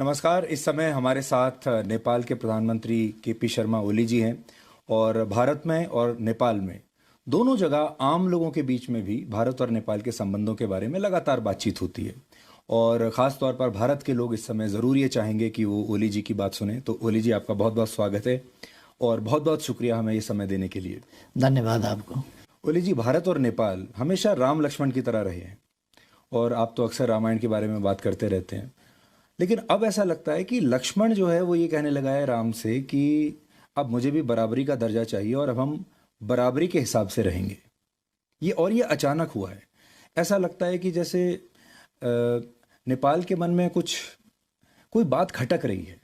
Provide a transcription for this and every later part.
नमस्कार। इस समय हमारे साथ नेपाल के प्रधानमंत्री केपी शर्मा ओली जी हैं और भारत में और नेपाल में दोनों जगह आम लोगों के बीच में भी भारत और नेपाल के संबंधों के बारे में लगातार बातचीत होती है और ख़ास तौर पर भारत के लोग इस समय ज़रूर ये चाहेंगे कि वो ओली जी की बात सुने। तो ओली जी, आपका बहुत बहुत स्वागत है और बहुत बहुत शुक्रिया हमें ये समय देने के लिए। धन्यवाद आपको। ओली जी, भारत और नेपाल हमेशा राम लक्ष्मण की तरह रहे हैं और आप तो अक्सर रामायण के बारे में बात करते रहते हैं, लेकिन अब ऐसा लगता है कि लक्ष्मण जो है वो ये कहने लगा है राम से कि अब मुझे भी बराबरी का दर्जा चाहिए और अब हम बराबरी के हिसाब से रहेंगे। ये अचानक हुआ है। ऐसा लगता है कि जैसे नेपाल के मन में कोई बात खटक रही है।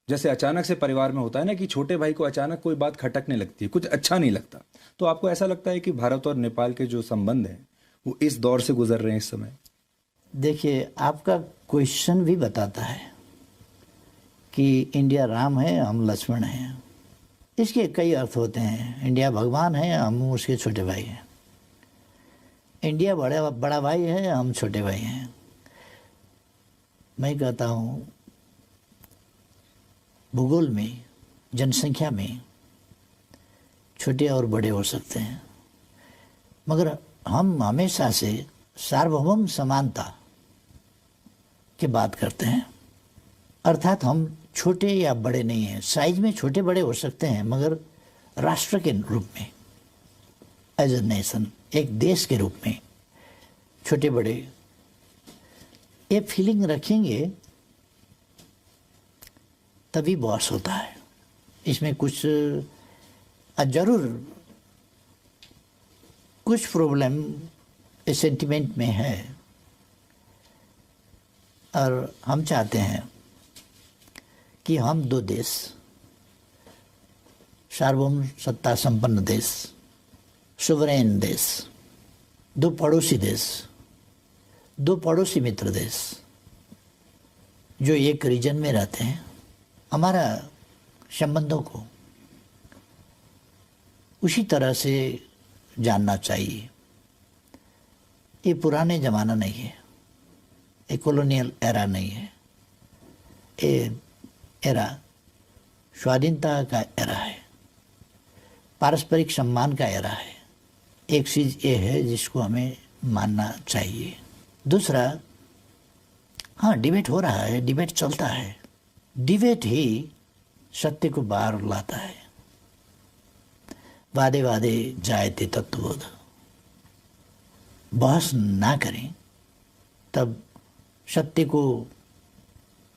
जैसे अचानक से परिवार में होता है ना कि छोटे भाई को अचानक कोई बात खटकने लगती है, कुछ अच्छा नहीं लगता। तो आपको ऐसा लगता है कि भारत और नेपाल के जो संबंध हैं वो इस दौर से गुजर रहे हैं इस समय? देखिए, आपका क्वेश्चन भी बताता है कि इंडिया राम है, हम लक्ष्मण हैं। इसके कई अर्थ होते हैं। इंडिया भगवान है, हम उसके छोटे भाई हैं। इंडिया बड़ा भाई है, हम छोटे भाई हैं। मैं कहता हूँ भूगोल में, जनसंख्या में छोटे और बड़े हो सकते हैं, मगर हम हमेशा से सार्वभौम समानता की बात करते हैं। अर्थात हम छोटे या बड़े नहीं हैं। साइज में छोटे बड़े हो सकते हैं, मगर राष्ट्र के रूप में, एज ए नेशन, एक देश के रूप में छोटे बड़े ये फीलिंग रखेंगे तभी बॉस होता है। इसमें कुछ जरूर कुछ प्रॉब्लम इस सेंटिमेंट में है और हम चाहते हैं कि हम दो देश, सार्वभौम सत्ता संपन्न देश, सुवरेन देश, दो पड़ोसी देश, दो पड़ोसी मित्र देश जो एक रीजन में रहते हैं, हमारा संबंधों को उसी तरह से जानना चाहिए। ये पुराने ज़माना नहीं है, ये कॉलोनियल एरा नहीं है, ये एरा स्वाधीनता का एरा है, पारस्परिक सम्मान का एरा है। एक चीज़ ये है जिसको हमें मानना चाहिए। दूसरा, हाँ, डिबेट हो रहा है, डिबेट चलता है। डिबेट ही सत्य को बाहर लाता है। वादे वादे जायते तत्वबोध। बहस ना करें तब सत्य को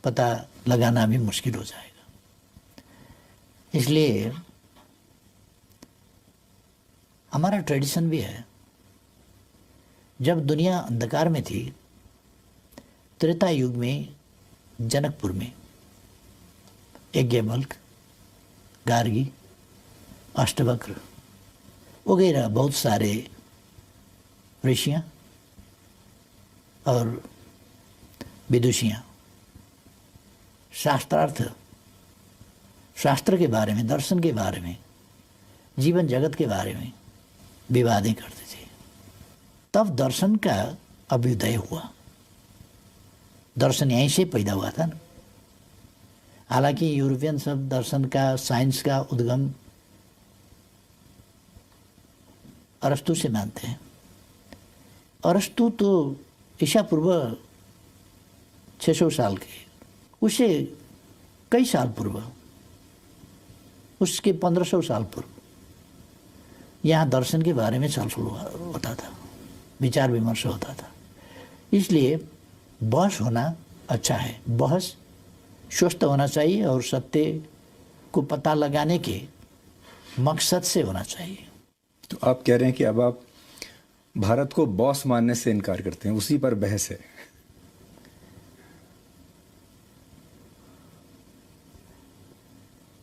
पता लगाना भी मुश्किल हो जाएगा। इसलिए हमारा ट्रेडिशन भी है। जब दुनिया अंधकार में थी, त्रेता युग में जनकपुर में यज्ञवल्क्य, गार्गी, अष्टवक्र वगैरह बहुत सारे ऋषियाँ और विदुषियाँ शास्त्र के बारे में, दर्शन के बारे में, जीवन जगत के बारे में विवादें करते थे। तब दर्शन का अभ्युदय हुआ। दर्शन यहीं से पैदा हुआ था ना। हालांकि यूरोपियन सब दर्शन का, साइंस का उद्गम अरस्तु से मानते हैं। अरस्तु तो ईसा पूर्व 600 साल के, उसे कई साल पूर्व, उसके 1500 साल पूर्व यहाँ दर्शन के बारे में चर्चा होता था, विचार विमर्श होता था। इसलिए बहस होना अच्छा है। बहस स्वस्थ होना चाहिए और सत्य को पता लगाने के मकसद से होना चाहिए। तो आप कह रहे हैं कि अब आप भारत को बॉस मानने से इनकार करते हैं, उसी पर बहस है।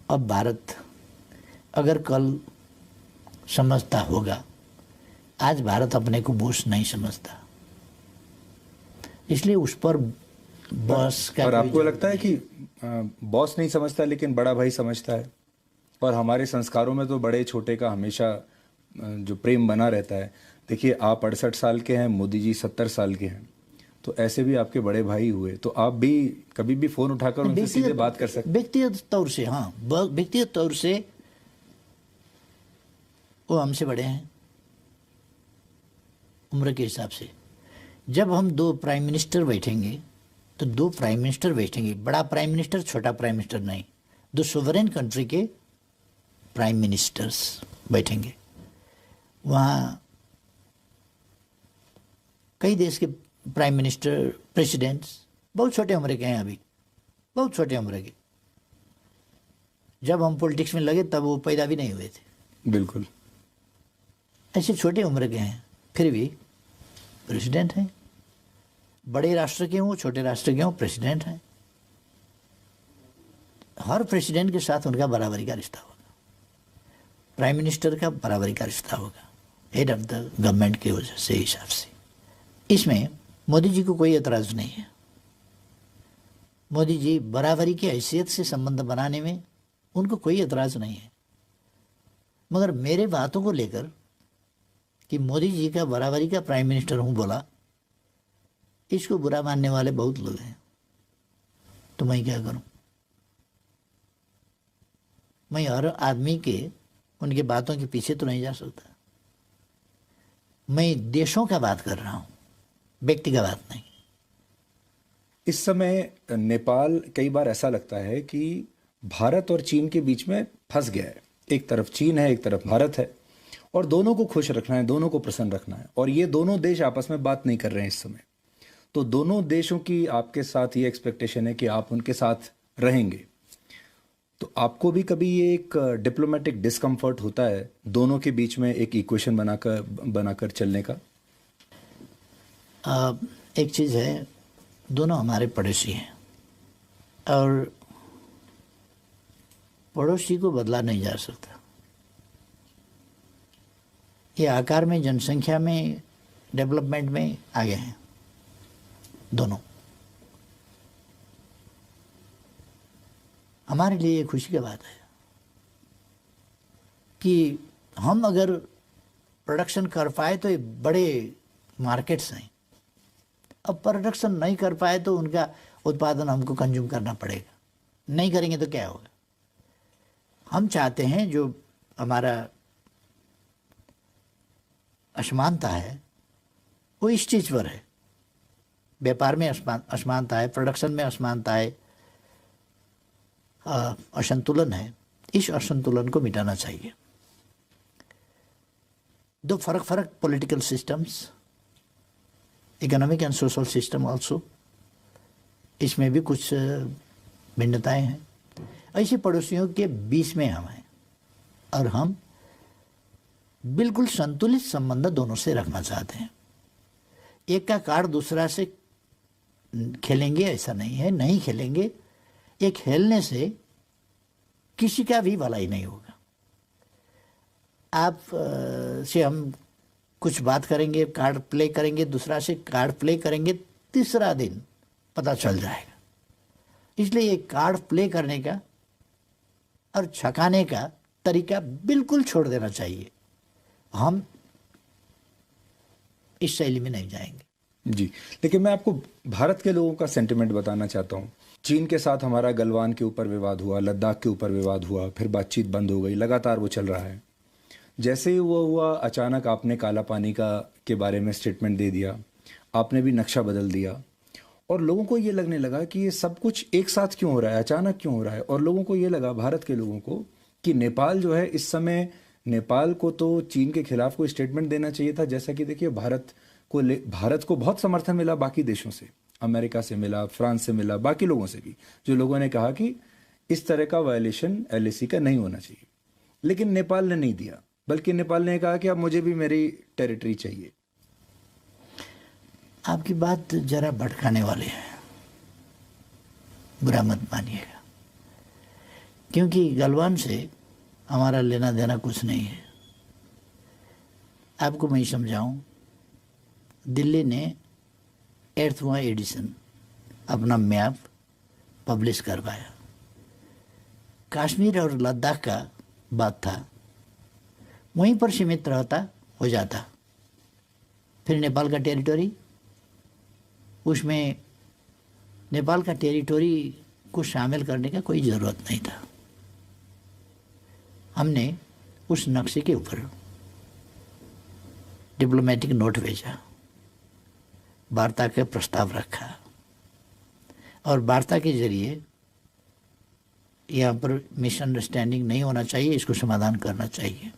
अब भारत अगर कल समझता होगा, आज भारत अपने को बॉस नहीं समझता, इसलिए उस पर बॉस का। और आपको लगता है कि बॉस नहीं समझता लेकिन बड़ा भाई समझता है? और हमारे संस्कारों में तो बड़े छोटे का हमेशा जो प्रेम बना रहता है। देखिए, आप 68 साल के हैं, मोदी जी 70 साल के हैं। तो ऐसे भी आपके बड़े भाई हुए, तो आप भी कभी भी फोन उठाकर उनसे सीधे बात कर सकते? व्यक्तिगत तौर से, हाँ, व्यक्तिगत तौर से वो हमसे बड़े हैं उम्र के हिसाब से। जब हम दो प्राइम मिनिस्टर बैठेंगे तो दो प्राइम मिनिस्टर बैठेंगे, बड़ा प्राइम मिनिस्टर छोटा प्राइम मिनिस्टर नहीं, दो सोवरेन कंट्री के प्राइम मिनिस्टर्स बैठेंगे। वहाँ कई देश के प्राइम मिनिस्टर, प्रेसिडेंट्स बहुत छोटे उम्र के हैं, अभी बहुत छोटे उम्र के। जब हम पॉलिटिक्स में लगे तब वो पैदा भी नहीं हुए थे। बिल्कुल। ऐसे छोटे उम्र के हैं, फिर भी प्रेसिडेंट हैं। बड़े राष्ट्र के हों, छोटे राष्ट्र के हों, प्रेसिडेंट हैं। हर प्रेसिडेंट के साथ उनका बराबरी का रिश्ता होगा, प्राइम मिनिस्टर का बराबरी का रिश्ता होगा, हेड ऑफ द गवर्नमेंट के वजह से, हिसाब से। इसमें मोदी जी को कोई एतराज़ नहीं है। मोदी जी बराबरी की हैसियत से संबंध बनाने में उनको कोई एतराज़ नहीं है। मगर मेरे बातों को लेकर कि मोदी जी का बराबरी का प्राइम मिनिस्टर हूँ बोला, इसको बुरा मानने वाले बहुत लोग हैं। तो मैं क्या करूं? मैं हर आदमी के उनके बातों के पीछे तो नहीं जा सकता। मैं देशों का बात कर रहा हूं, व्यक्ति का बात नहीं। इस समय नेपाल कई बार ऐसा लगता है कि भारत और चीन के बीच में फंस गया है। एक तरफ चीन है, एक तरफ भारत है, और दोनों को खुश रखना है, दोनों को प्रसन्न रखना है, और ये दोनों देश आपस में बात नहीं कर रहे हैं इस समय। तो दोनों देशों की आपके साथ ये एक्सपेक्टेशन है कि आप उनके साथ रहेंगे। तो आपको भी कभी ये एक डिप्लोमेटिक डिस्कम्फर्ट होता है दोनों के बीच में एक इक्वेशन बनाकर चलने का? एक चीज़ है, दोनों हमारे पड़ोसी हैं और पड़ोसी को बदला नहीं जा सकता। ये आकार में, जनसंख्या में, डेवलपमेंट में आगे हैं दोनों। हमारे लिए ये खुशी की बात है कि हम अगर प्रोडक्शन कर पाए तो ये बड़े मार्केट्स हैं। अब प्रोडक्शन नहीं कर पाए तो उनका उत्पादन हमको कंज्यूम करना पड़ेगा। नहीं करेंगे तो क्या होगा? हम चाहते हैं जो हमारा असमानता है वो इस चीज़ पर है, व्यापार में असमानता है, प्रोडक्शन में असमानता है, असंतुलन है। इस असंतुलन को मिटाना चाहिए। दो फर्क political systems, economic and social system also, इसमें भी कुछ भिन्नताएं हैं। ऐसे पड़ोसियों के बीच में हम हैं और हम बिल्कुल संतुलित संबंध दोनों से रखना चाहते हैं। एक का कार्ड दूसरा से खेलेंगे ऐसा नहीं है, नहीं खेलेंगे। ये खेलने से किसी का भी भलाई नहीं होगा। आप से हम कुछ बात करेंगे, कार्ड प्ले करेंगे, दूसरा से कार्ड प्ले करेंगे, तीसरा दिन पता चल जाएगा। इसलिए ये कार्ड प्ले करने का और छकाने का तरीका बिल्कुल छोड़ देना चाहिए। हम इस शैली में नहीं जाएंगे। जी, लेकिन मैं आपको भारत के लोगों का सेंटिमेंट बताना चाहता हूँ। चीन के साथ हमारा गलवान के ऊपर विवाद हुआ, लद्दाख के ऊपर विवाद हुआ, फिर बातचीत बंद हो गई, लगातार वो चल रहा है। जैसे ही वो हुआ, अचानक आपने काला पानी के बारे में स्टेटमेंट दे दिया, आपने भी नक्शा बदल दिया, और लोगों को ये लगने लगा कि ये सब कुछ एक साथ क्यों हो रहा है, अचानक क्यों हो रहा है। और लोगों को ये लगा, भारत के लोगों को, कि नेपाल जो है इस समय, नेपाल को तो चीन के खिलाफ कोई स्टेटमेंट देना चाहिए था। जैसा कि देखिए, भारत को बहुत समर्थन मिला बाकी देशों से, अमेरिका से मिला, फ्रांस से मिला, बाकी लोगों से भी, जो लोगों ने कहा कि इस तरह का वायलेशन एलएसी का नहीं होना चाहिए। लेकिन नेपाल ने नहीं दिया, बल्कि नेपाल ने कहा कि अब मुझे भी मेरी टेरिटरी चाहिए। आपकी बात जरा भटकाने वाली है, बुरा मत मानिएगा, क्योंकि गलवान से हमारा लेना देना कुछ नहीं है। आपको मैं समझाऊं, दिल्ली ने 8वां एडिशन अपना मैप पब्लिश करवाया। कश्मीर और लद्दाख का बात था, वहीं पर सीमित रहता हो जाता, फिर नेपाल का टेरिटरी उसमें नेपाल का टेरिटोरी को शामिल करने का कोई ज़रूरत नहीं था। हमने उस नक्शे के ऊपर डिप्लोमेटिक नोट भेजा, वार्ता का प्रस्ताव रखा और वार्ता के जरिए यहाँ पर मिसअंडरस्टैंडिंग नहीं होना चाहिए, इसको समाधान करना चाहिए।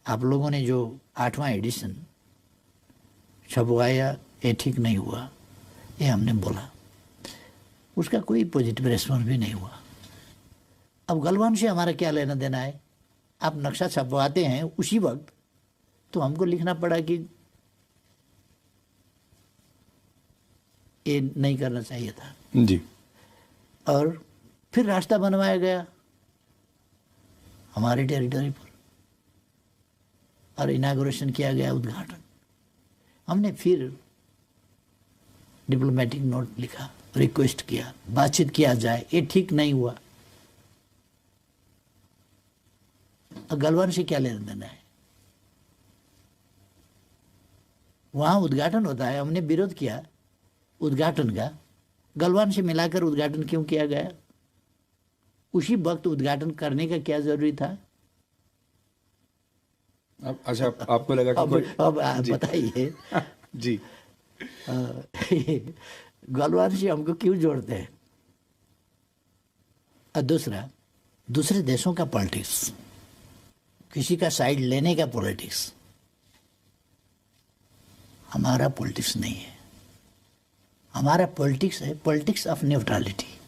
आप लोगों ने जो 8वां एडिशन छपवाया ये ठीक नहीं हुआ, ये हमने बोला, उसका कोई पॉजिटिव रेस्पॉन्स भी नहीं हुआ। अब गलवान से हमारा क्या लेना देना है? आप नक्शा छपवाते हैं उसी वक्त तो हमको लिखना पड़ा कि ये नहीं करना चाहिए था जी। और फिर रास्ता बनवाया गया हमारे टेरिटरी पर और इनागुरेशन किया गया, उद्घाटन। हमने फिर डिप्लोमेटिक नोट लिखा, रिक्वेस्ट किया, बातचीत किया जाए, ये ठीक नहीं हुआ। अब गलवान से क्या लेना देना है? वहां उद्घाटन होता है, हमने विरोध किया उद्घाटन का, गलवान से मिलाकर उद्घाटन क्यों किया गया? उसी वक्त उद्घाटन करने का क्या जरूरी था? अच्छा, आपको लगा कि अब बताइए जी गलवान से हमको क्यों जोड़ते हैं? और दूसरा, दूसरे देशों का पॉलिटिक्स, किसी का साइड लेने का पॉलिटिक्स हमारा पॉलिटिक्स नहीं है। हमारा पॉलिटिक्स है पॉलिटिक्स ऑफ न्यूट्रलिटी,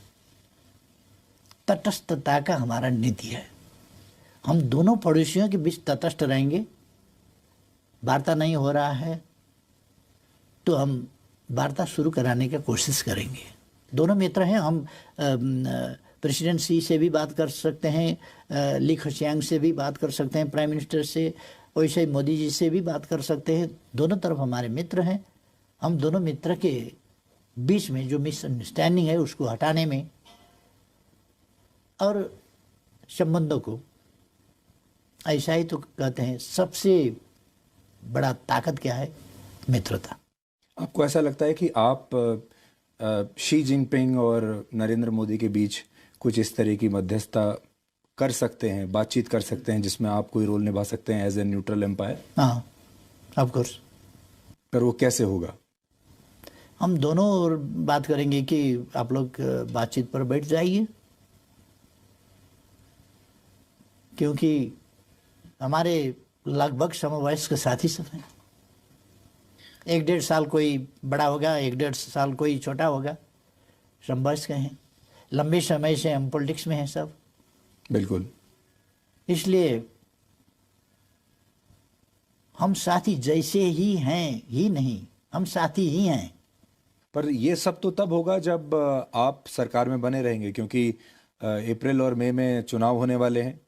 तटस्थता का हमारा नीति है। हम दोनों पड़ोसियों के बीच तटस्थ रहेंगे। वार्ता नहीं हो रहा है तो हम वार्ता शुरू कराने की कोशिश करेंगे। दोनों मित्र हैं, हम प्रेसिडेंट सी से भी बात कर सकते हैं, ली खचियांग से भी बात कर सकते हैं, प्राइम मिनिस्टर से, वैसे ही मोदी जी से भी बात कर सकते हैं। दोनों तरफ हमारे मित्र हैं। हम दोनों मित्र के बीच में जो मिसअंडरस्टैंडिंग है उसको हटाने में और संबंधों को, ऐसा ही तो कहते हैं सबसे बड़ा ताकत क्या है? मित्रता। आपको ऐसा लगता है कि आप शी जिनपिंग और नरेंद्र मोदी के बीच कुछ इस तरह की मध्यस्थता कर सकते हैं, बातचीत कर सकते हैं, जिसमें आप कोई रोल निभा सकते हैं एज ए न्यूट्रल एम्पायर? हाँ, ऑफ कोर्स। पर वो कैसे होगा? हम दोनों और बात करेंगे कि आप लोग बातचीत पर बैठ जाइए, क्योंकि हमारे लगभग समवयस्क साथी सब हैं। 1-1.5 साल कोई बड़ा होगा, 1-1.5 साल कोई छोटा होगा, समवयस्क हैं। लंबे समय से हम पॉलिटिक्स में हैं सब। बिल्कुल। इसलिए हम साथी जैसे ही हैं ही नहीं, हम साथी ही हैं। पर ये सब तो तब होगा जब आप सरकार में बने रहेंगे, क्योंकि अप्रैल और मई में चुनाव होने वाले हैं।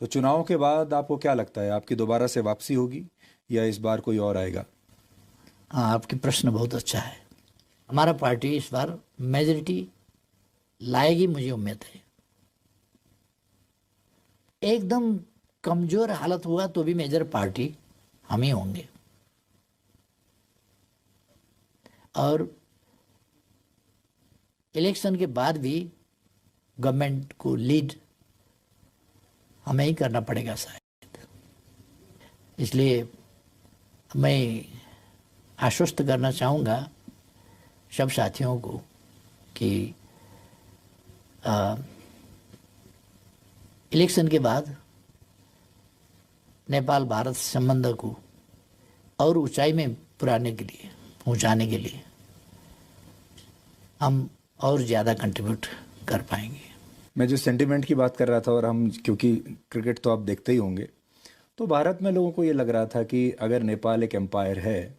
तो चुनाव के बाद आपको क्या लगता है, आपकी दोबारा से वापसी होगी या इस बार कोई और आएगा? हाँ, आपकी प्रश्न बहुत अच्छा है। हमारा पार्टी इस बार मेजॉरिटी लाएगी, मुझे उम्मीद है। एकदम कमजोर हालत हुआ तो भी मेजर पार्टी हम ही होंगे और इलेक्शन के बाद भी गवर्नमेंट को लीड हमें ही करना पड़ेगा शायद। इसलिए मैं आश्वस्त करना चाहूँगा सब साथियों को कि इलेक्शन के बाद नेपाल भारत संबंध को और ऊंचाई में पहुंचाने के लिए हम और ज़्यादा कंट्रीब्यूट कर पाएंगे। मैं जो सेंटिमेंट की बात कर रहा था, और हम क्योंकि क्रिकेट तो आप देखते ही होंगे, तो भारत में लोगों को ये लग रहा था कि अगर नेपाल एक एम्पायर है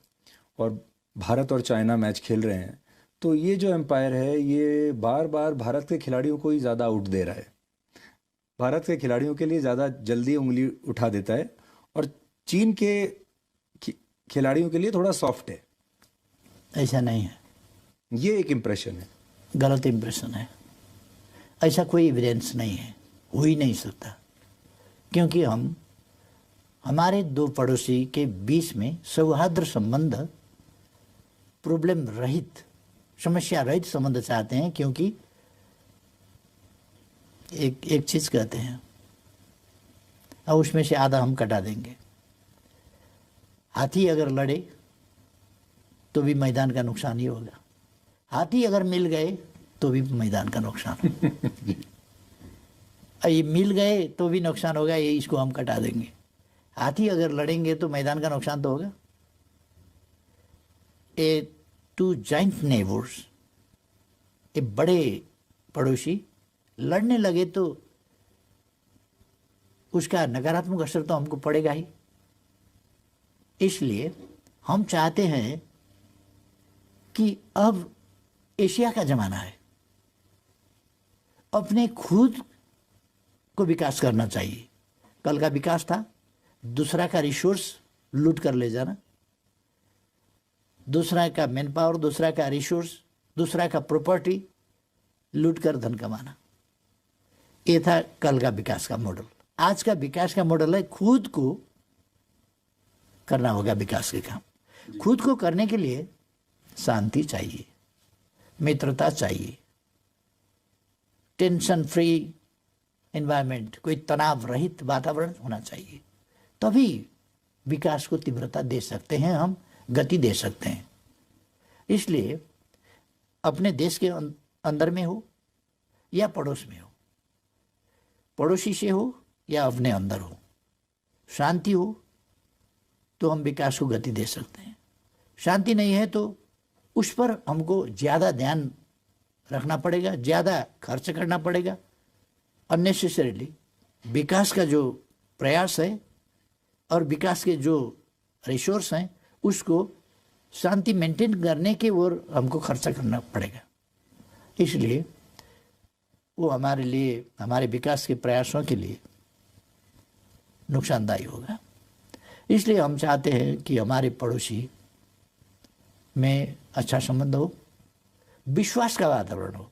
और भारत और चाइना मैच खेल रहे हैं, तो ये जो एम्पायर है ये बार बार भारत के खिलाड़ियों को ही ज़्यादा आउट दे रहा है, भारत के खिलाड़ियों के लिए ज़्यादा जल्दी उंगली उठा देता है, और चीन के खिलाड़ियों के लिए थोड़ा सॉफ्ट है। ऐसा नहीं है, ये एक इम्प्रेशन है, गलत इम्प्रेशन है। ऐसा कोई एविडेंस नहीं है, हो ही नहीं सकता, क्योंकि हमारे दो पड़ोसी के बीच में सौहार्द संबंध प्रॉब्लम रहित, समस्या रहित संबंध चाहते हैं, क्योंकि एक चीज कहते हैं और उसमें से आधा हम कटा देंगे। हाथी अगर लड़े तो भी मैदान का नुकसान ही होगा, हाथी अगर मिल गए तो भी मैदान का नुकसान होगा। ये मिल गए तो भी नुकसान होगा, ये इसको हम कटा देंगे। हाथी अगर लड़ेंगे तो मैदान का नुकसान तो होगा। ए टू जॉइंट नेबर्स, ए बड़े पड़ोसी लड़ने लगे तो उसका नकारात्मक असर तो हमको पड़ेगा ही। इसलिए हम चाहते हैं कि अब एशिया का जमाना है, अपने खुद को विकास करना चाहिए। कल का विकास था दूसरा का रिसोर्स लूट कर ले जाना, दूसरा का मैन पावर, दूसरा का रिसोर्स, दूसरा का प्रॉपर्टी लूट कर धन कमाना। ये था कल का विकास का मॉडल। आज का विकास का मॉडल है खुद को करना होगा विकास के काम। खुद को करने के लिए शांति चाहिए, मित्रता चाहिए, टेंशन फ्री एनवायरनमेंट, कोई तनाव रहित वातावरण होना चाहिए। तभी विकास को तीव्रता दे सकते हैं, हम गति दे सकते हैं। इसलिए अपने देश के अंदर में हो या पड़ोस में हो, पड़ोसी से हो या अपने अंदर हो, शांति हो तो हम विकास को गति दे सकते हैं। शांति नहीं है तो उस पर हमको ज़्यादा ध्यान रखना पड़ेगा, ज़्यादा खर्च करना पड़ेगा। अननेसेसरीली विकास का जो प्रयास है और विकास के जो रिसोर्स हैं उसको शांति मेंटेन करने के ओर हमको खर्चा करना पड़ेगा। इसलिए वो हमारे लिए, हमारे विकास के प्रयासों के लिए नुकसानदायी होगा। इसलिए हम चाहते हैं कि हमारे पड़ोसी में अच्छा संबंध हो, विश्वास का वातावरण हो,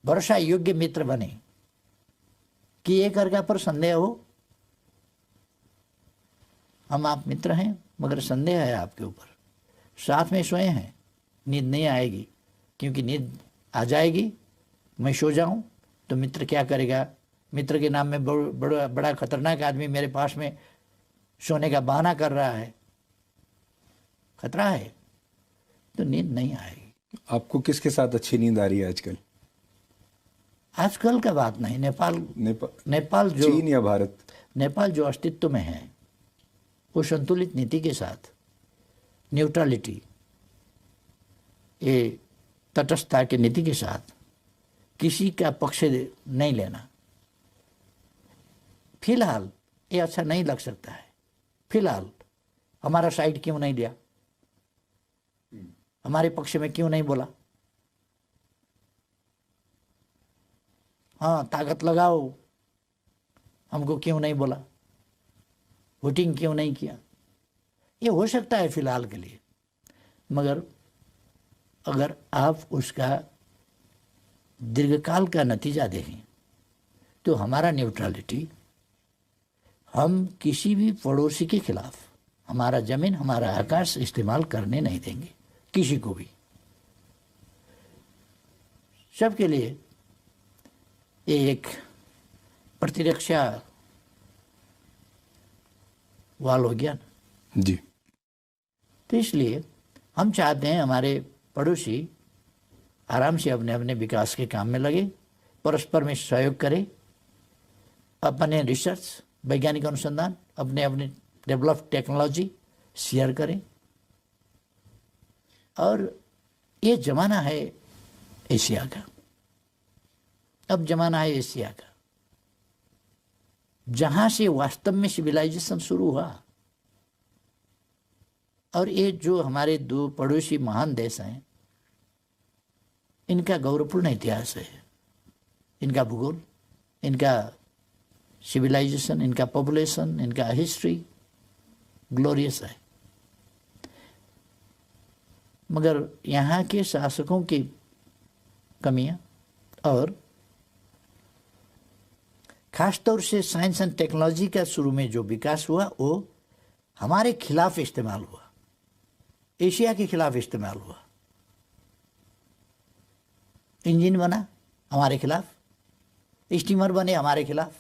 भरोसा योग्य मित्र बने, कि एक अर्का पर संदेह हो, हम आप मित्र हैं मगर संदेह है आपके ऊपर, साथ में सोए हैं, नींद नहीं आएगी, क्योंकि नींद आ जाएगी मैं सो जाऊं तो मित्र क्या करेगा, मित्र के नाम में बड़ा खतरनाक आदमी मेरे पास में सोने का बहाना कर रहा है, खतरा है, तो नींद नहीं आएगी। आपको किसके साथ अच्छी नींद आ रही है आजकल? आजकल का बात नहीं, नेपाल जो, चीन या भारत? नेपाल जो अस्तित्व में है वो संतुलित नीति के साथ, न्यूट्रलिटी, ये तटस्थता की नीति के साथ किसी का पक्ष नहीं लेना। फिलहाल ये अच्छा नहीं लग सकता है, फिलहाल हमारा साइड क्यों नहीं लिया, हमारे पक्ष में क्यों नहीं बोला, हाँ ताकत लगाओ, हमको क्यों नहीं बोला, वोटिंग क्यों नहीं किया। ये हो सकता है फिलहाल के लिए, मगर अगर आप उसका दीर्घकाल का नतीजा देखें तो हमारा न्यूट्रलिटी, हम किसी भी पड़ोसी के खिलाफ हमारा जमीन, हमारा आकाश इस्तेमाल करने नहीं देंगे किसी को भी। सबके लिए ये एक प्रतिरक्षा वाल हो गया ना जी। तो इसलिए हम चाहते हैं हमारे पड़ोसी आराम से अपने अपने विकास के काम में लगे, परस्पर में सहयोग करें, अपने रिसर्च, वैज्ञानिक अनुसंधान, अपने अपने डेवलप टेक्नोलॉजी शेयर करें। और ये ज़माना है एशिया का, अब ज़माना है एशिया का, जहाँ से वास्तव में सिविलाइजेशन शुरू हुआ। और ये जो हमारे दो पड़ोसी महान देश हैं, इनका गौरवपूर्ण इतिहास है, इनका भूगोल, इनका सिविलाइजेशन, इनका पॉपुलेशन, इनका हिस्ट्री ग्लोरियस है। मगर यहाँ के शासकों की कमियाँ और खासतौर से साइंस एंड टेक्नोलॉजी का शुरू में जो विकास हुआ वो हमारे खिलाफ इस्तेमाल हुआ। एशिया के खिलाफ इस्तेमाल हुआ। इंजन बना हमारे खिलाफ, स्टीमर बने हमारे खिलाफ,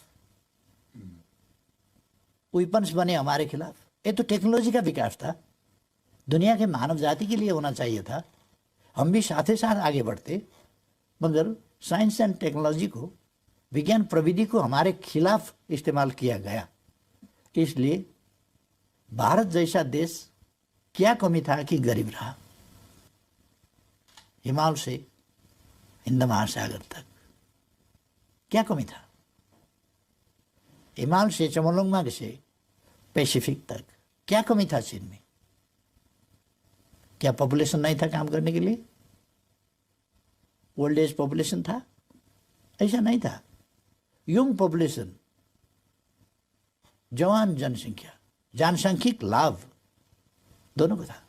वेपन्स बने हमारे खिलाफ। ये तो टेक्नोलॉजी का विकास था, दुनिया के मानव जाति के लिए होना चाहिए था। हम भी साथ ही साथ आगे बढ़ते, मगर साइंस एंड टेक्नोलॉजी को, विज्ञान प्रविधि को हमारे खिलाफ इस्तेमाल किया गया। इसलिए भारत जैसा देश क्या कमी था कि गरीब रहा। हिमालय से हिंद महासागर तक क्या कमी था? हिमालय से चमोलंगमा से पैसिफिक तक क्या कमी था चीन में? क्या पॉपुलेशन नहीं था काम करने के लिए? ओल्ड एज पॉपुलेशन था? ऐसा नहीं था। यंग पॉपुलेशन, जवान जनसंख्या, जनसांख्यिक लाभ दोनों को था।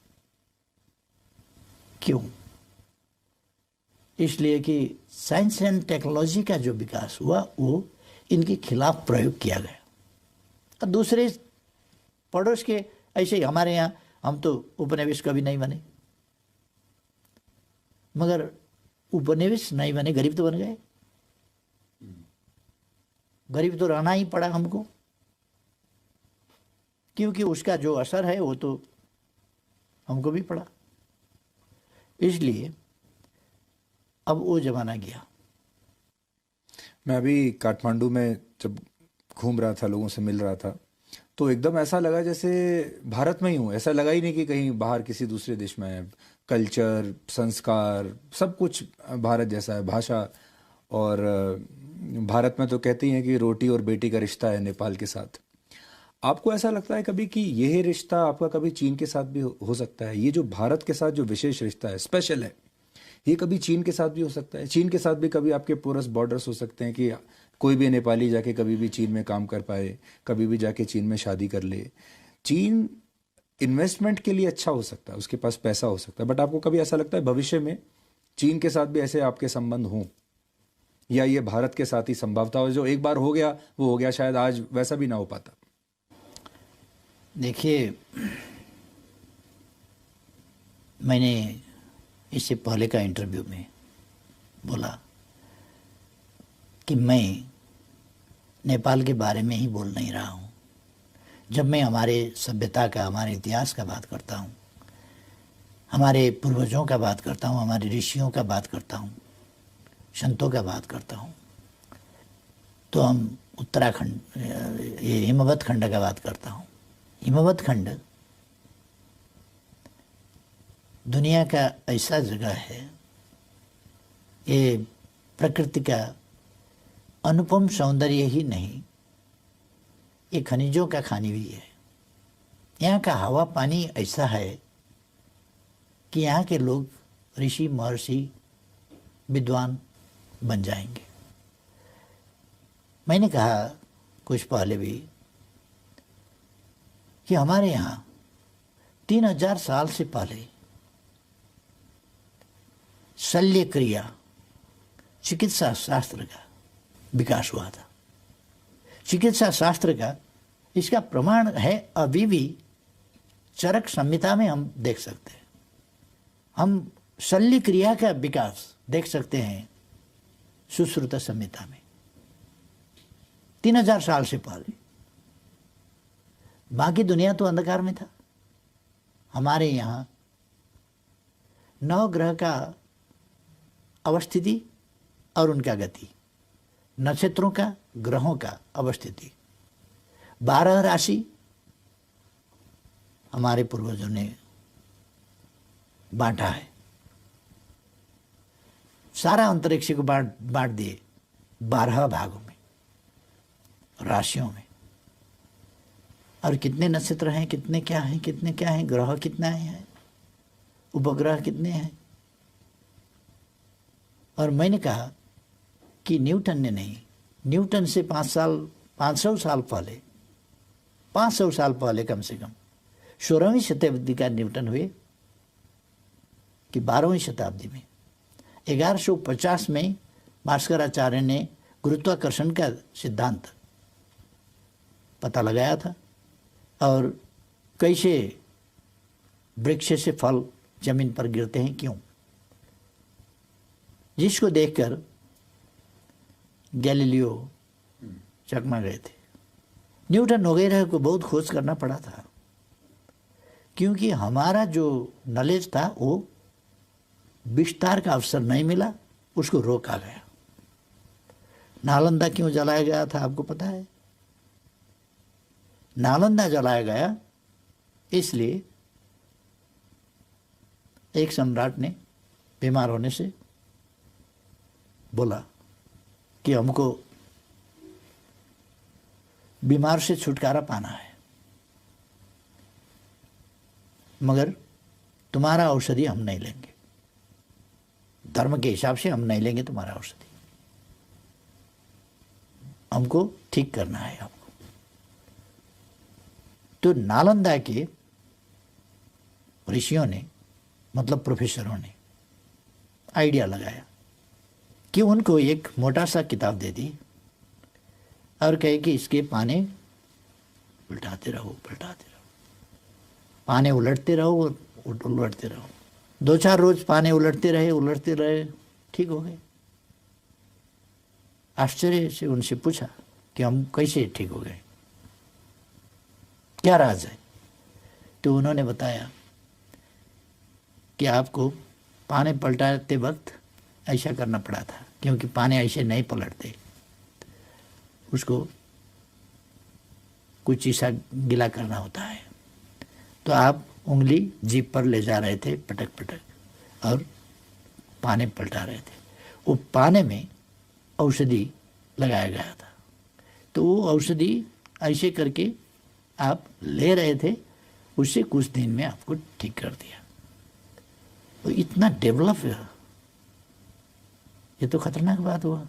क्यों? इसलिए कि साइंस एंड टेक्नोलॉजी का जो विकास हुआ वो इनके खिलाफ प्रयोग किया गया। और दूसरे पड़ोस के ऐसे ही हमारे यहाँ हम तो उपनिवेश कभी नहीं बने, मगर उपनिवेश नहीं बने, गरीब तो बन गए। गरीब तो रहना ही पड़ा हमको, क्योंकि उसका जो असर है वो तो हमको भी पड़ा। इसलिए अब वो जमाना गया। मैं अभी काठमांडू में जब घूम रहा था, लोगों से मिल रहा था, तो एकदम ऐसा लगा जैसे भारत में ही हूँ। ऐसा लगा ही नहीं कि कहीं बाहर किसी दूसरे देश में है। कल्चर, संस्कार, सब कुछ भारत जैसा है। भाषा, और भारत में तो कहते ही हैं कि रोटी और बेटी का रिश्ता है नेपाल के साथ। आपको ऐसा लगता है कभी कि यह रिश्ता आपका कभी चीन के साथ भी हो सकता है? ये जो भारत के साथ जो विशेष रिश्ता है, स्पेशल है, ये कभी चीन के साथ भी हो सकता है? चीन के साथ भी कभी आपके पोरस बॉर्डर्स हो सकते हैं कि कोई भी नेपाली जाके कभी भी चीन में काम कर पाए, कभी भी जाके चीन में शादी कर ले? चीन इन्वेस्टमेंट के लिए अच्छा हो सकता है, उसके पास पैसा हो सकता है, बट आपको कभी ऐसा लगता है भविष्य में चीन के साथ भी ऐसे आपके संबंध हों, या ये भारत के साथ ही संभवता हो? जो एक बार हो गया वो हो गया, शायद आज वैसा भी ना हो पाता। देखिए, मैंने इससे पहले का इंटरव्यू में बोला कि मैं नेपाल के बारे में ही बोल नहीं रहा हूँ। जब मैं हमारे सभ्यता का, हमारे इतिहास का बात करता हूँ, हमारे पूर्वजों का बात करता हूँ, हमारे ऋषियों का बात करता हूँ, संतों का बात करता हूँ, तो हम उत्तराखंड, ये हिमवत खंड का बात करता हूँ। हिमवत खंड दुनिया का ऐसा जगह है, ये प्रकृति का अनुपम सौंदर्य ही नहीं, ये खनिजों का खानी भी है। यहाँ का हवा पानी ऐसा है कि यहाँ के लोग ऋषि महर्षि विद्वान बन जाएंगे। मैंने कहा कुछ पहले भी कि हमारे यहाँ 3000 साल से पहले शल्य क्रिया, चिकित्सा शास्त्र का विकास हुआ था। चिकित्सा शास्त्र का इसका प्रमाण है अभी भी चरक संहिता में हम देख सकते हैं। हम शल्य क्रिया का विकास देख सकते हैं सुश्रुत संहिता में 3000 साल से पहले। बाकी दुनिया तो अंधकार में था। हमारे यहाँ 9 ग्रह का अवस्थिति और उनका गति, नक्षत्रों का, ग्रहों का अवस्थिति, 12 राशि हमारे पूर्वजों ने बांटा है। सारा अंतरिक्ष को बांट दिए 12 भागों में, राशियों में। और कितने नक्षत्र हैं, कितने क्या हैं, कितने क्या हैं, ग्रह कितना है, उपग्रह कितने हैं। और मैंने कहा कि न्यूटन ने नहीं, न्यूटन से 500 साल पहले, 500 साल पहले कम से कम 16वीं शताब्दी का न्यूटन हुए कि 12वीं शताब्दी में 1150 में भास्कराचार्य ने गुरुत्वाकर्षण का सिद्धांत पता लगाया था। और कैसे वृक्ष से फल जमीन पर गिरते हैं क्यों, जिसको देखकर गैलीलियो चकमा गए थे। न्यूटन वगैरह को बहुत खोज करना पड़ा था, क्योंकि हमारा जो नॉलेज था वो विस्तार का अवसर नहीं मिला, उसको रोका गया। नालंदा क्यों जलाया गया था आपको पता है? नालंदा जलाया गया इसलिए एक सम्राट ने बीमार होने से बोला कि हमको बीमार से छुटकारा पाना है, मगर तुम्हारा औषधि हम नहीं लेंगे, धर्म के हिसाब से हम नहीं लेंगे तुम्हारा औषधि, हमको ठीक करना है आपको। तो नालंदा के ऋषियों ने, मतलब प्रोफेसरों ने आइडिया लगाया कि उनको एक मोटा सा किताब दे दी और कहे कि इसके पाने उल्टाते रहो, पाने उलटते रहो और उलटते रहो। 2-4 रोज पाने उलटते रहे, ठीक हो गए। आश्चर्य से उनसे पूछा कि हम कैसे ठीक हो गए, क्या राज है? तो उन्होंने बताया कि आपको पाने पलटाते वक्त ऐसा करना पड़ा था, क्योंकि पाने ऐसे नहीं पलटते, उसको कुछ ऐसा गीला करना होता है। तो आप उंगली जीभ पर ले जा रहे थे पटक पटक और पाने पलटा रहे थे। वो पाने में औषधि लगाया गया था, तो वो औषधि ऐसे करके आप ले रहे थे, उससे कुछ दिन में आपको ठीक कर दिया। तो इतना डेवलप है, ये तो खतरनाक बात हुआ।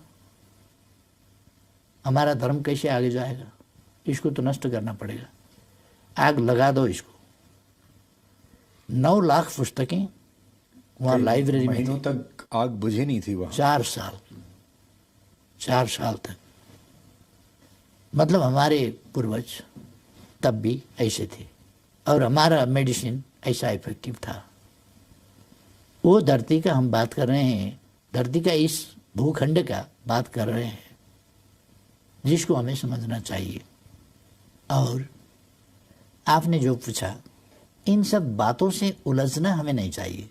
हमारा धर्म कैसे आगे जाएगा? इसको तो नष्ट करना पड़ेगा, आग लगा दो इसको। 9 लाख पुस्तकें वहाँ लाइब्रेरी में महीनों तक आग बुझी नहीं थी वहाँ। 4 साल तक। मतलब हमारे पूर्वज तब भी ऐसे थे और हमारा मेडिसिन ऐसा इफेक्टिव था। वो धरती का हम बात कर रहे हैं, धरती का इस भूखंड का बात कर रहे हैं, जिसको हमें समझना चाहिए। और आपने जो पूछा, इन सब बातों से उलझना हमें नहीं चाहिए,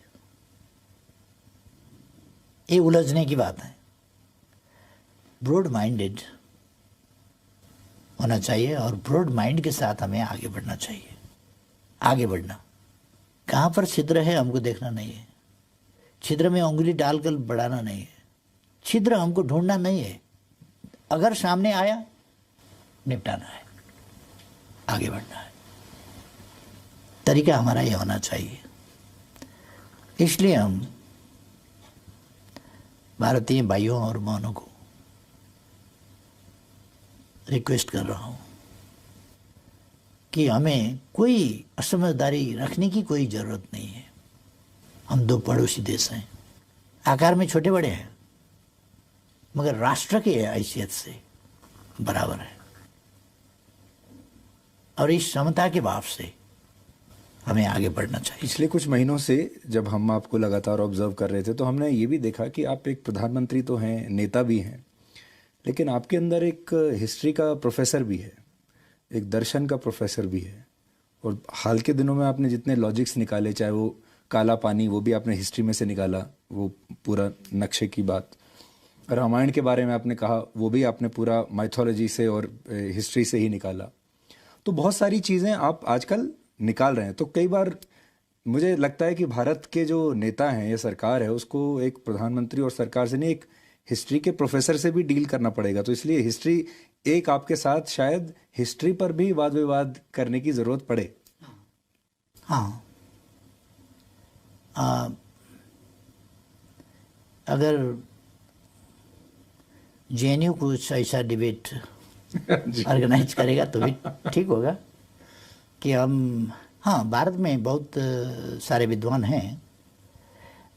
ये उलझने की बात है। ब्रॉड माइंडेड होना चाहिए और ब्रॉड माइंड के साथ हमें आगे बढ़ना चाहिए। आगे बढ़ना, कहाँ पर छिद्र है हमको देखना नहीं है, छिद्र में उंगली डालकर बढ़ाना नहीं है, छिद्र हमको ढूंढना नहीं है, अगर सामने आया निपटाना है, आगे बढ़ना है। तरीका हमारा ये होना चाहिए। इसलिए हम भारतीय भाइयों और बहनों को रिक्वेस्ट कर रहा हूँ कि हमें कोई असमझदारी रखने की कोई ज़रूरत नहीं है। हम 2 पड़ोसी देश हैं, आकार में छोटे बड़े हैं, मगर राष्ट्र की हैसियत से बराबर है। और इस समता के भाव से हमें आगे बढ़ना चाहिए। पिछले कुछ महीनों से जब हम आपको लगातार ऑब्जर्व कर रहे थे, तो हमने ये भी देखा कि आप एक प्रधानमंत्री तो हैं, नेता भी हैं, लेकिन आपके अंदर एक हिस्ट्री का प्रोफेसर भी है, एक दर्शन का प्रोफेसर भी है। और हाल के दिनों में आपने जितने लॉजिक्स निकाले, चाहे वो काला पानी, वो भी आपने हिस्ट्री में से निकाला, वो पूरा नक्शे की बात। रामायण के बारे में आपने कहा, वो भी आपने पूरा माइथोलॉजी से और हिस्ट्री से ही निकाला। तो बहुत सारी चीज़ें आप आजकल निकाल रहे हैं। तो कई बार मुझे लगता है कि भारत के जो नेता हैं या सरकार है, उसको एक प्रधानमंत्री और सरकार से नहीं, एक हिस्ट्री के प्रोफेसर से भी डील करना पड़ेगा। तो इसलिए हिस्ट्री, एक आपके साथ शायद हिस्ट्री पर भी वाद विवाद करने की ज़रूरत पड़े। हाँ, अगर जेएनयू कुछ ऐसा डिबेट ऑर्गेनाइज करेगा तो भी ठीक होगा कि हम, हाँ, भारत में बहुत सारे विद्वान हैं,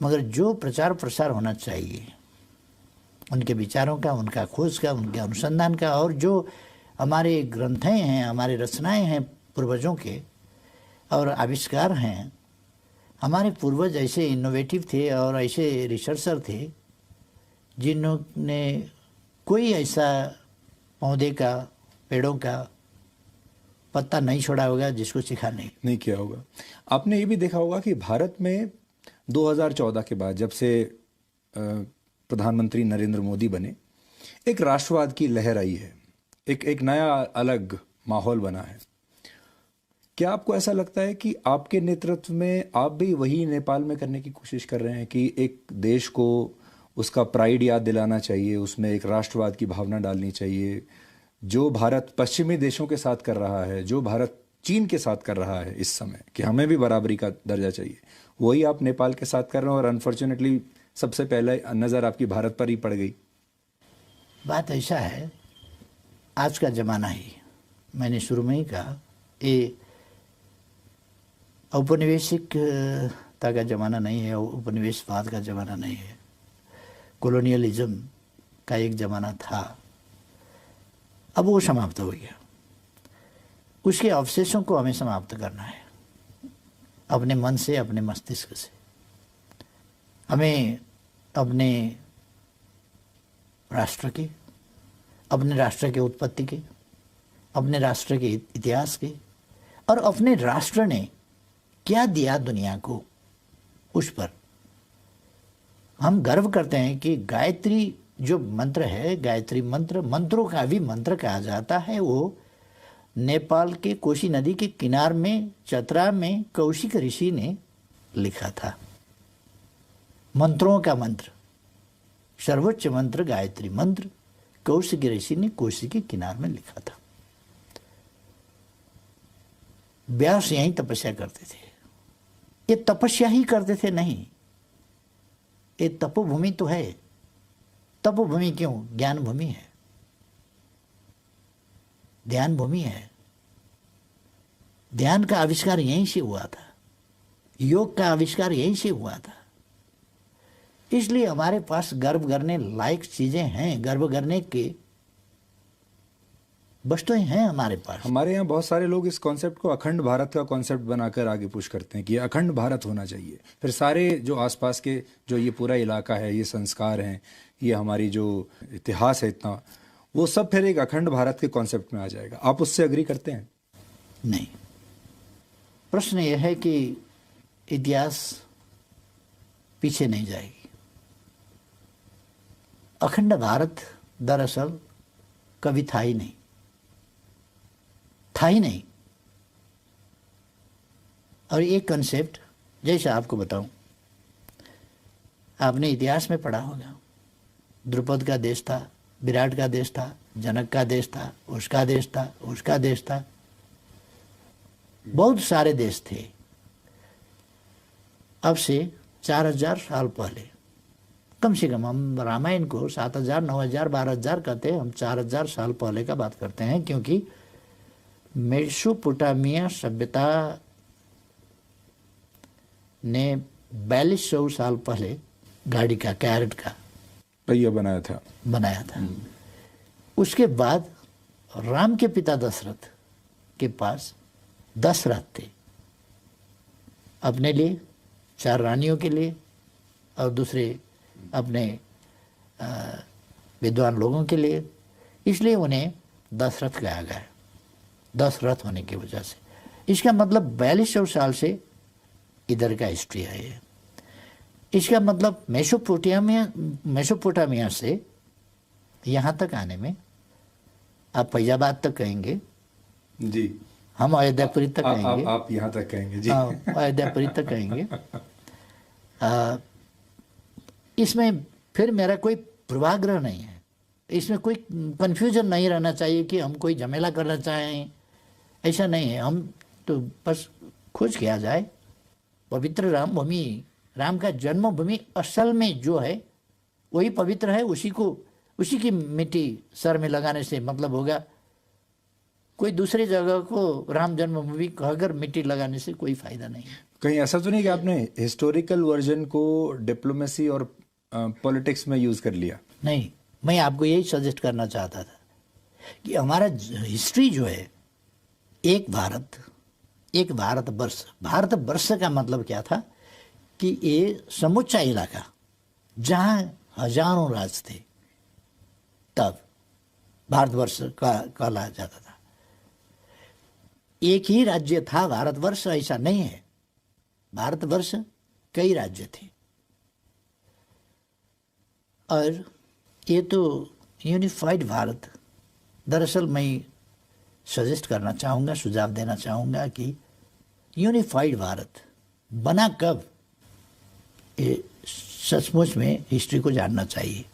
मगर जो प्रचार प्रसार होना चाहिए उनके विचारों का, उनका खोज का, उनके अनुसंधान का, और जो हमारे ग्रंथें हैं, हमारे रचनाएं हैं पूर्वजों के और आविष्कार हैं, हमारे पूर्वज ऐसे इनोवेटिव थे और ऐसे रिसर्चर थे जिन्होंने कोई ऐसा पौधे का, पेड़ों का पत्ता नहीं छोड़ा होगा जिसको सीखा नहीं किया होगा। आपने ये भी देखा होगा कि भारत में 2014 के बाद, जब से प्रधानमंत्री नरेंद्र मोदी बने, एक राष्ट्रवाद की लहर आई है, एक नया अलग माहौल बना है। क्या आपको ऐसा लगता है कि आपके नेतृत्व में आप भी वही नेपाल में करने की कोशिश कर रहे हैं कि एक देश को उसका प्राइड याद दिलाना चाहिए, उसमें एक राष्ट्रवाद की भावना डालनी चाहिए, जो भारत पश्चिमी देशों के साथ कर रहा है, जो भारत चीन के साथ कर रहा है इस समय, कि हमें भी बराबरी का दर्जा चाहिए, वही आप नेपाल के साथ कर रहे हैं और अनफॉर्चुनेटली सबसे पहले नज़र आपकी भारत पर ही पड़ गई? बात ऐसा है, आज का ज़माना ही, मैंने शुरू में ही कहा, ये औपनिवेशिकता का ज़माना नहीं है, उपनिवेशवाद का ज़माना नहीं है। कॉलोनियलिज्म का एक ज़माना था, अब वो समाप्त हो गया। उसके अवशेषों को हमें समाप्त करना है, अपने मन से, अपने मस्तिष्क से। हमें अपने राष्ट्र के, अपने राष्ट्र के उत्पत्ति के, अपने राष्ट्र के इतिहास के और अपने राष्ट्र ने क्या दिया दुनिया को, उस पर हम गर्व करते हैं कि गायत्री जो मंत्र है, गायत्री मंत्र, मंत्रों का भी मंत्र कहा जाता है। वो नेपाल के कोशी नदी के किनार में, चतरा में कौशिक ऋषि ने लिखा था। मंत्रों का मंत्र, सर्वोच्च मंत्र गायत्री मंत्र कौशिक ऋषि ने कोशी के किनार में लिखा था। व्यास यहीं तपस्या करते थे। ये तपस्या ही करते थे नहीं, ये तपोभूमि तो है। तपोभूमि क्यों? ज्ञान भूमि है, ध्यान भूमि है। ध्यान का आविष्कार यहीं से हुआ था, योग का आविष्कार यहीं से हुआ था। इसलिए हमारे पास गर्व करने लायक चीजें हैं, गर्व करने के वस्तुएं हैं हमारे पास। हमारे यहाँ बहुत सारे लोग इस कॉन्सेप्ट को अखंड भारत का कॉन्सेप्ट बनाकर आगे पुश करते हैं कि अखंड भारत होना चाहिए। फिर सारे जो आसपास के, जो ये पूरा इलाका है, ये संस्कार हैं, ये हमारी जो इतिहास है इतना, वो सब फिर एक अखंड भारत के कॉन्सेप्ट में आ जाएगा। आप उससे अग्री करते हैं? नहीं। प्रश्न यह है कि इतिहास पीछे नहीं जाएगी। अखंड भारत दरअसल कभी था ही नहीं, था ही नहीं। और ये कंसेप्ट, जैसे आपको बताऊं, आपने इतिहास में पढ़ा होगा, द्रुपद का देश था, विराट का देश था, जनक का देश था, उसका देश था, उसका देश था, बहुत सारे देश थे। अब से 4000 साल पहले, कम से कम हम रामायण को 7000, 9000, 12000 कहते हैं, हम 4000 साल पहले का बात करते हैं, क्योंकि मेसोपोटामिया सभ्यता ने 4200 साल पहले गाड़ी का, कैरेट का पहिया बनाया था। उसके बाद राम के पिता दशरथ के पास 10 रथ थे, अपने लिए, 4 रानियों के लिए और दूसरे अपने विद्वान लोगों के लिए। इसलिए उन्हें 10 रथ कहा गया, 10 रथ होने की वजह से। इसका मतलब 4200 साल से इधर का हिस्ट्री है ये। इसका मतलब मेसोपोटामिया से यहाँ तक आने में, आप फैजाबाद तक कहेंगे जी, हम अयोध्यापुरी तक कहेंगे, आप यहाँ तक कहेंगे जी, अयोध्यापुरी तक कहेंगे। इसमें फिर मेरा कोई पूर्वाग्रह नहीं है, इसमें कोई कन्फ्यूजन नहीं रहना चाहिए कि हम कोई झमेला करना चाहें, ऐसा नहीं है। हम तो बस खोज किया जाए पवित्र राम भूमि, राम का जन्मभूमि असल में जो है वही पवित्र है। उसी की मिट्टी सर में लगाने से मतलब होगा, कोई दूसरी जगह को राम जन्मभूमि कहकर मिट्टी लगाने से कोई फायदा नहीं है। कहीं ऐसा तो नहीं कि आपने हिस्टोरिकल वर्जन को डिप्लोमेसी और पॉलिटिक्स में यूज कर लिया? नहीं, मैं आपको यही सजेस्ट करना चाहता था कि हमारा हिस्ट्री जो है, एक भारत, एक भारतवर्ष। भारतवर्ष का मतलब क्या था कि ये समूचा इलाका जहाँ हजारों राज थे तब भारतवर्ष का कहला जाता था। एक ही राज्य था भारतवर्ष, ऐसा नहीं है। भारतवर्ष कई राज्य थे और ये तो यूनिफाइड भारत। दरअसल मैं सजेस्ट करना चाहूँगा, सुझाव देना चाहूँगा कि यूनिफाइड भारत बना कब, ये सचमुच में हिस्ट्री को जानना चाहिए।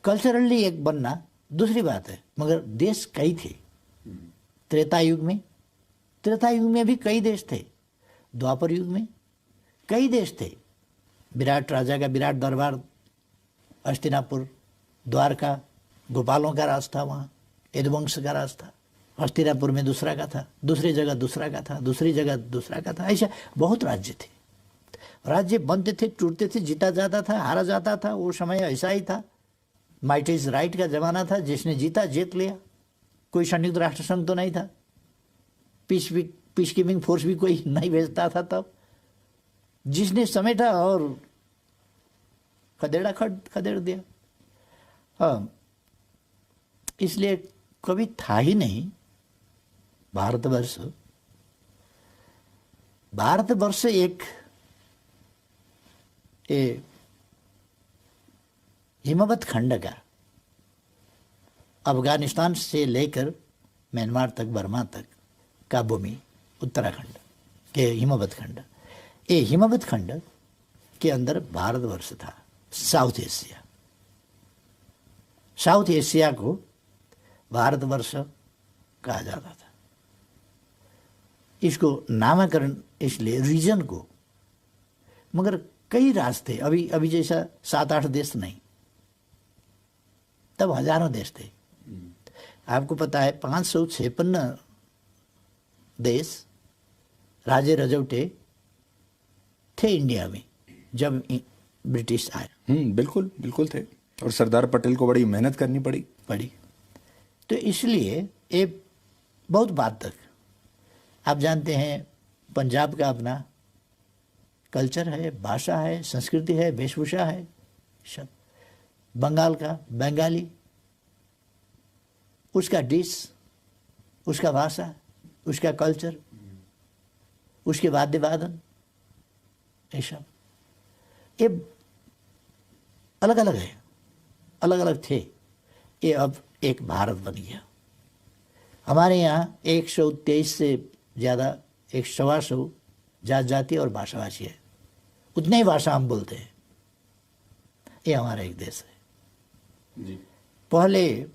कल्चरली एक बनना दूसरी बात है, मगर देश कई थे। त्रेता युग में भी कई देश थे। द्वापर युग में कई देश थे। विराट राजा का विराट दरबार, हस्तिनापुर, द्वारका, गोपालों का राज था, वहाँ यदुवंश का राज था। हस्तिनापुर में दूसरा का था, दूसरी जगह दूसरा का था, दूसरी जगह दूसरा का था। ऐसा बहुत राज्य थे। राज्य बनते थे, टूटते थे, जीता जाता था, हारा जाता था। वो समय ऐसा ही था, माइट इज राइट का जमाना था। जिसने जीता जीत लिया। कोई संयुक्त राष्ट्र संघ तो नहीं था, पीस कीपिंग फोर्स भी कोई नहीं भेजता था तब। जिसने समेटा और खदेड़ दिया। हाँ, इसलिए कभी था ही नहीं भारतवर्ष एक हिमवत खंड का, अफगानिस्तान से लेकर म्यांमार तक, बर्मा तक का भूमि, उत्तराखंड के हिमवत खंड, ये हिमवत खंड के अंदर भारतवर्ष था। साउथ एशिया को भारतवर्ष कहा जाता था। इसको नामकरण इसलिए रीजन को, मगर कई राज थे। अभी जैसा 7-8 देश नहीं, तब हजारों देश थे। आपको पता है 556 देश राजे रजौटे थे इंडिया में जब ब्रिटिश आए। बिल्कुल बिल्कुल थे। और सरदार पटेल को बड़ी मेहनत करनी पड़ी। तो इसलिए ये बहुत बात तक आप जानते हैं, पंजाब का अपना कल्चर है, भाषा है, संस्कृति है, वेशभूषा है, सब। बंगाल का बंगाली, उसका डिश, उसका भाषा, उसका कल्चर, उसके वाद्य वादन, ये सब ये अलग अलग है, अलग अलग थे। ये अब एक भारत बन गया। हमारे यहाँ 123 से ज़्यादा, 125 जाति और भाषाभाषी है। उतने ही भाषा हम बोलते हैं। ये हमारा एक देश है जी। पहले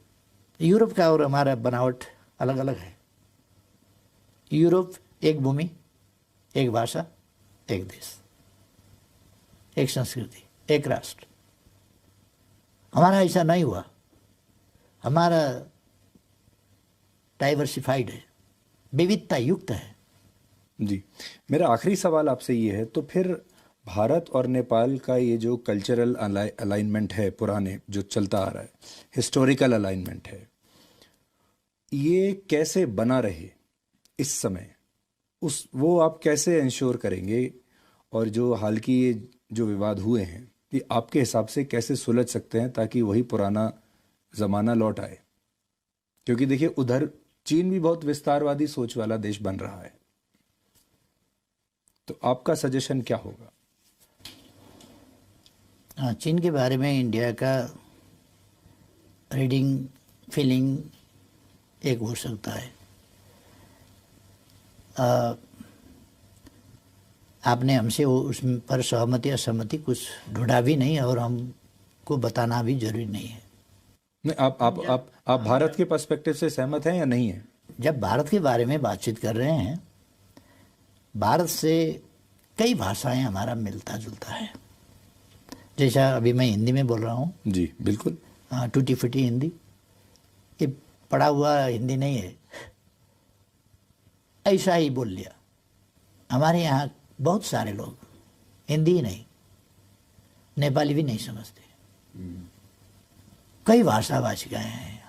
यूरोप का और हमारा बनावट अलग अलग है। यूरोप एक भूमि, एक भाषा, एक देश, एक संस्कृति, एक राष्ट्र। हमारा ऐसा नहीं हुआ। हमारा डाइवर्सिफाइड है, विविधता युक्त है। जी, मेरा आखिरी सवाल आपसे ये है, तो फिर भारत और नेपाल का ये जो कल्चरल अलाइनमेंट है, पुराने जो चलता आ रहा है, हिस्टोरिकल अलाइनमेंट है, ये कैसे बना रहे इस समय, वो आप कैसे इंश्योर करेंगे? और जो हाल की ये जो विवाद हुए हैं, ये आपके हिसाब से कैसे सुलझ सकते हैं ताकि वही पुराना ज़माना लौट आए? क्योंकि देखिए, उधर चीन भी बहुत विस्तारवादी सोच वाला देश बन रहा है, तो आपका सजेशन क्या होगा? हाँ, चीन के बारे में इंडिया का रीडिंग, फीलिंग एक हो सकता है। आपने हमसे वो उस पर सहमति असहमति कुछ ढूंढा भी नहीं और हमको बताना भी जरूरी नहीं है। नहीं, आप भारत के पर्सपेक्टिव से सहमत हैं या नहीं है? जब भारत के बारे में बातचीत कर रहे हैं, भारत से कई भाषाएं हमारा मिलता जुलता है। जैसा अभी मैं हिंदी में बोल रहा हूँ। जी बिल्कुल। हाँ, टूटी फूटी हिंदी, ये पढ़ा हुआ हिंदी नहीं है, ऐसा ही बोल लिया। हमारे यहाँ बहुत सारे लोग हिंदी ही नहीं, नेपाली भी नहीं समझते। कई भाषा भाषिकाएं हैं।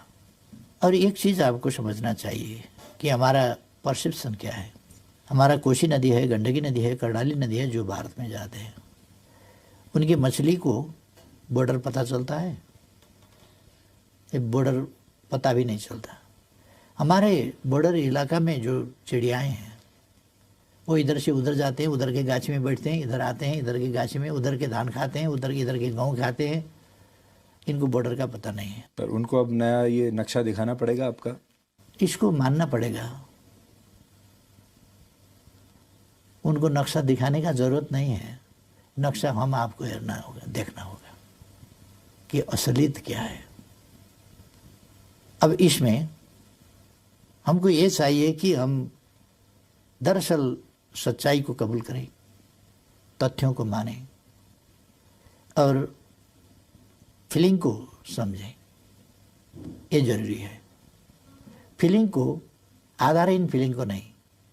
और एक चीज़ आपको समझना चाहिए कि हमारा परसेप्शन क्या है। हमारा कोसी नदी है, गंडकी नदी है, कर्णाली नदी है, जो भारत में जाते हैं। उनकी मछली को बॉर्डर पता चलता है, ये बॉर्डर पता भी नहीं चलता। हमारे बॉर्डर इलाका में जो चिड़ियाएँ हैं वो इधर से उधर जाते हैं, उधर के गाछी में बैठते हैं, इधर आते हैं, इधर के गाछी में उधर के धान खाते हैं, इधर के गेहूँ खाते हैं। इनको बॉर्डर का पता नहीं है। पर उनको अब नया ये नक्शा दिखाना पड़ेगा आपका। इसको मानना पड़ेगा। उनको नक्शा दिखाने का ज़रूरत नहीं है। नक्शा हम आपको हेरना होगा, देखना होगा कि असलियत क्या है। अब इसमें हमको ये चाहिए कि हम दरअसल सच्चाई को कबूल करें, तथ्यों को मानें और फीलिंग को समझें। ये जरूरी है। फीलिंग को आधारहीन फीलिंग को नहीं,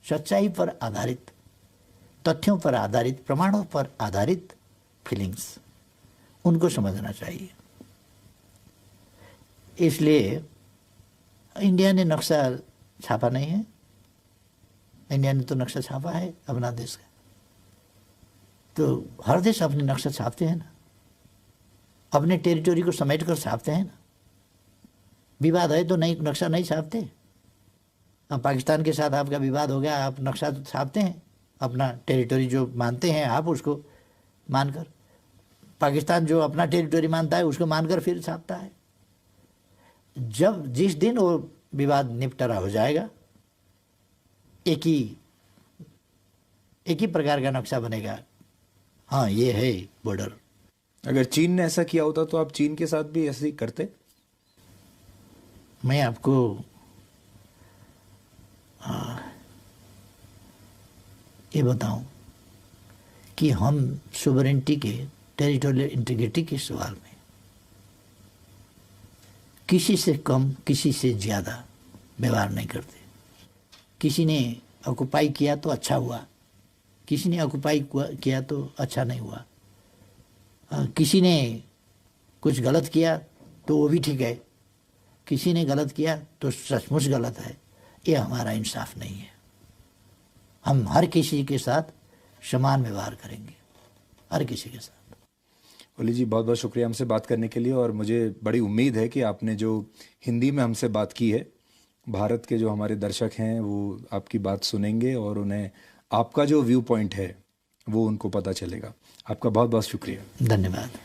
सच्चाई पर आधारित, तथ्यों पर आधारित, प्रमाणों पर आधारित फीलिंग्स, उनको समझना चाहिए। इसलिए इंडिया ने नक्शा छापा नहीं है। इंडिया ने तो नक्शा छापा है अपना देश का। तो हर देश अपने नक्शा छापते हैं ना, अपने टेरिटोरी को समेट कर छापते हैं ना। विवाद है तो नहीं, नक्शा नहीं छापते। अब पाकिस्तान के साथ आपका विवाद हो गया, आप नक्शा तो छापते हैं, अपना टेरिटोरी जो मानते हैं आप उसको मानकर। पाकिस्तान जो अपना टेरिटोरी मानता है उसको मानकर फिर छापता है। जिस दिन वो विवाद निपटारा हो जाएगा, एक ही प्रकार का नक्शा बनेगा। हाँ, ये है बॉर्डर। अगर चीन ने ऐसा किया होता तो आप चीन के साथ भी ऐसे ही करते? मैं आपको ये बताऊं कि हम सोवरेनिटी के, टेरिटोरियल इंटीग्रिटी के सवाल में किसी से कम, किसी से ज़्यादा व्यवहार नहीं करते। किसी ने ऑक्युपाई किया तो अच्छा हुआ, किसी ने ऑक्युपाई किया तो अच्छा नहीं हुआ। किसी ने कुछ गलत किया तो वो भी ठीक है, किसी ने गलत किया तो सचमुच गलत है। ये हमारा इंसाफ नहीं है। हम हर किसी के साथ समान व्यवहार करेंगे, हर किसी के साथ। ओली जी, बहुत बहुत शुक्रिया हमसे बात करने के लिए। और मुझे बड़ी उम्मीद है कि आपने जो हिंदी में हमसे बात की है, भारत के जो हमारे दर्शक हैं वो आपकी बात सुनेंगे और उन्हें आपका जो व्यू पॉइंट है वो उनको पता चलेगा। आपका बहुत बहुत शुक्रिया। धन्यवाद।